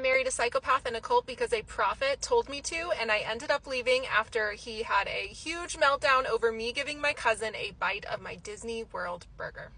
married a psychopath in a cult because a prophet told me to, and I ended up leaving after he had a huge meltdown over me giving my cousin a bite of my Disney World burger.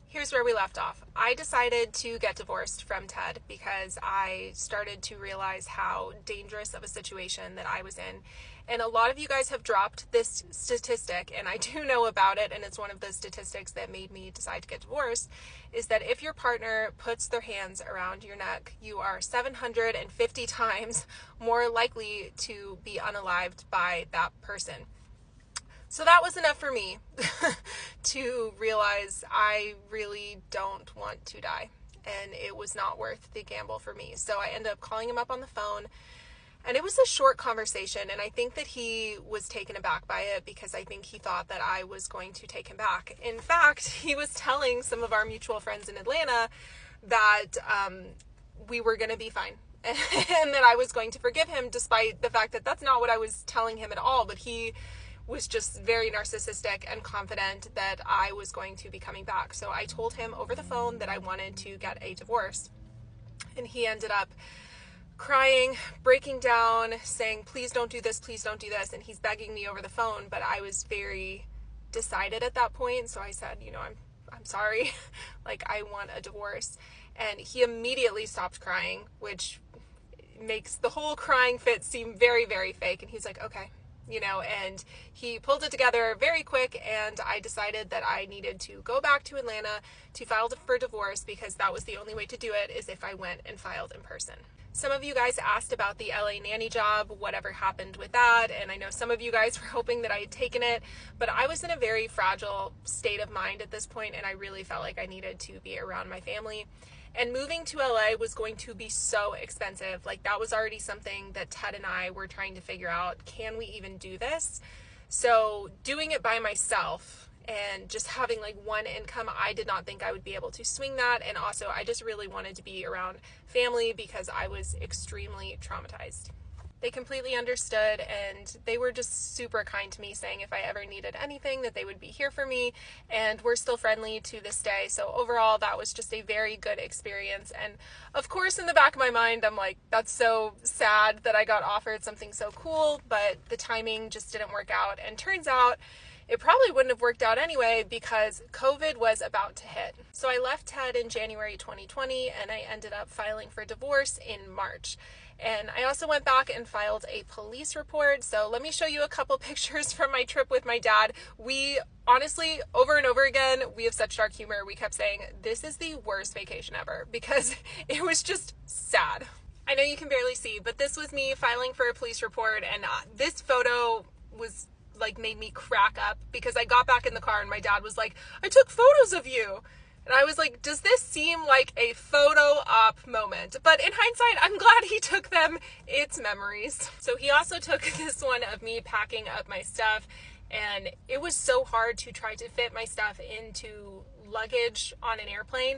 Here's where we left off. I decided to get divorced from Ted because I started to realize how dangerous of a situation that I was in. And a lot of you guys have dropped this statistic, and I do know about it, and it's one of the statistics that made me decide to get divorced, is that if your partner puts their hands around your neck, you are 750 times more likely to be unalived by that person. So that was enough for me to realize I really don't want to die, and it was not worth the gamble for me. So I ended up calling him up on the phone, and it was a short conversation, and I think that he was taken aback by it because I think he thought that I was going to take him back. In fact, he was telling some of our mutual friends in Atlanta that we were going to be fine and that I was going to forgive him, despite the fact that that's not what I was telling him at all. But he was just very narcissistic and confident that I was going to be coming back. So I told him over the phone that I wanted to get a divorce, and he ended up crying, breaking down, saying, please don't do this, please don't do this. And he's begging me over the phone, but I was very decided at that point. So I said, I'm sorry, like, I want a divorce. And he immediately stopped crying, which makes the whole crying fit seem very, very fake. And he's like, okay. And he pulled it together very quick, and I decided that I needed to go back to Atlanta to file for divorce because that was the only way to do it, is if I went and filed in person. Some of you guys asked about the LA nanny job, whatever happened with that, and I know some of you guys were hoping that I had taken it, but I was in a very fragile state of mind at this point, and I really felt like I needed to be around my family. And moving to LA was going to be so expensive. Like, that was already something that Ted and I were trying to figure out. Can we even do this? So doing it by myself and just having like one income, I did not think I would be able to swing that. And also, I just really wanted to be around family because I was extremely traumatized. They completely understood, and they were just super kind to me, saying if I ever needed anything that they would be here for me, and we're still friendly to this day. So overall, that was just a very good experience. And of course, in the back of my mind, I'm like, that's so sad that I got offered something so cool, but the timing just didn't work out. And turns out it probably wouldn't have worked out anyway because COVID was about to hit. So I left Ted in January 2020, and I ended up filing for divorce in March. And I also went back and filed a police report. So let me show you a couple pictures from my trip with my dad. We honestly, over and over again, we have such dark humor. We kept saying, this is the worst vacation ever, because it was just sad. I know you can barely see, but this was me filing for a police report. And this photo was like, made me crack up because I got back in the car and my dad was like, I took photos of you. And I was like, does this seem like a photo op moment? But in hindsight, I'm glad he took them. It's memories. So he also took this one of me packing up my stuff, and it was so hard to try to fit my stuff into luggage on an airplane.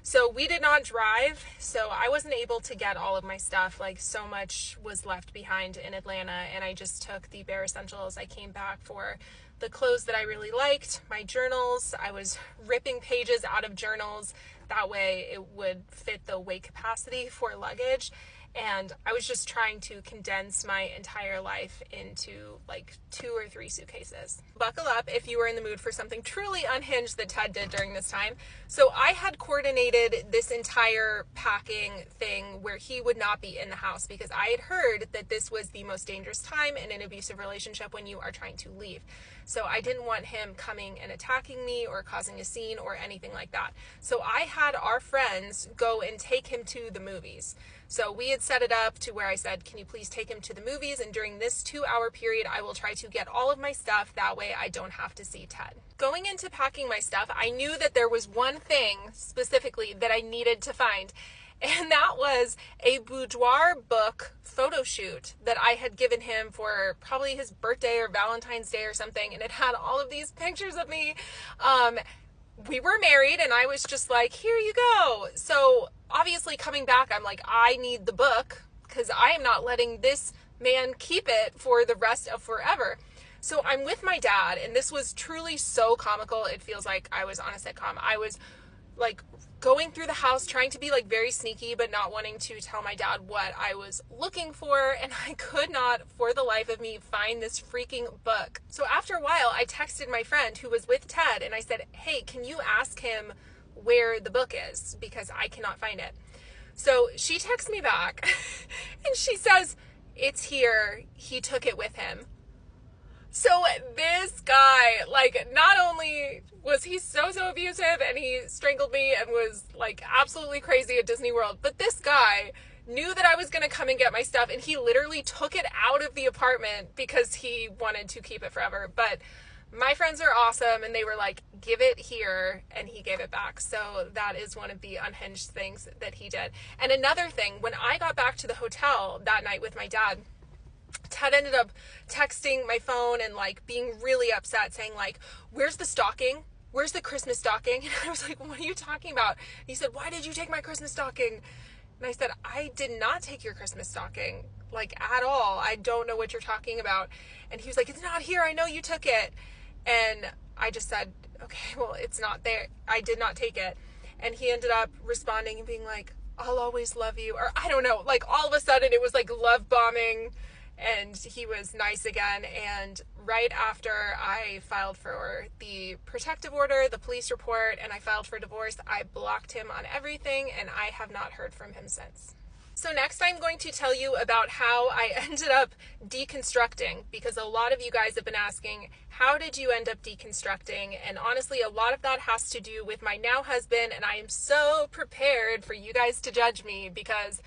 So we did not drive, so I wasn't able to get all of my stuff. Like, so much was left behind in Atlanta, and I just took the bare essentials. I came back for the clothes that I really liked, my journals. I was ripping pages out of journals. That way it would fit the weight capacity for luggage. And I was just trying to condense my entire life into like 2 or 3 suitcases. Buckle up if you were in the mood for something truly unhinged that Ted did during this time. So I had coordinated this entire packing thing where he would not be in the house because I had heard that this was the most dangerous time in an abusive relationship when you are trying to leave. So I didn't want him coming and attacking me or causing a scene or anything like that. So I had our friends go and take him to the movies. So we had set it up to where I said, can you please take him to the movies? And during this 2-hour period, I will try to get all of my stuff. That way I don't have to see Ted. Going into packing my stuff, I knew that there was one thing specifically that I needed to find. And that was a boudoir book photo shoot that I had given him for probably his birthday or Valentine's Day or something. And it had all of these pictures of me. We were married, and I was just like, here you go. So obviously coming back, I'm like, I need the book because I am not letting this man keep it for the rest of forever. So I'm with my dad, and this was truly so comical. It feels like I was on a sitcom. I was like going through the house trying to be like very sneaky but not wanting to tell my dad what I was looking for, and I could not for the life of me find this freaking book. So after a while I texted my friend who was with Ted and I said, hey, can you ask him where the book is, because I cannot find it. So she texts me back and she says, it's here, he took it with him. So this guy, like, not only was he so abusive and he strangled me and was like absolutely crazy at Disney World, but this guy knew that I was going to come and get my stuff, and he literally took it out of the apartment because he wanted to keep it forever. But my friends are awesome and they were like, give it here, and he gave it back. So that is one of the unhinged things that he did. And another thing, when I got back to the hotel that night with my dad, Ted ended up texting my phone and like being really upset, saying like, where's the stocking? Where's the Christmas stocking? And I was like, what are you talking about? And he said, why did you take my Christmas stocking? And I said, I did not take your Christmas stocking, like, at all. I don't know what you're talking about. And he was like, it's not here, I know you took it. And I just said, okay, well, it's not there, I did not take it. And he ended up responding and being like, I'll always love you, or I don't know, like all of a sudden it was like love bombing, and he was nice again. And right after I filed for the protective order, the police report, and I filed for divorce, I blocked him on everything, and I have not heard from him since. So next I'm going to tell you about how I ended up deconstructing, because a lot of you guys have been asking, how did you end up deconstructing? And honestly, a lot of that has to do with my now husband, and I am so prepared for you guys to judge me because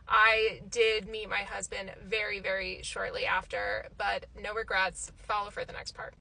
I did meet my husband very, very shortly after, but no regrets. Follow for the next part.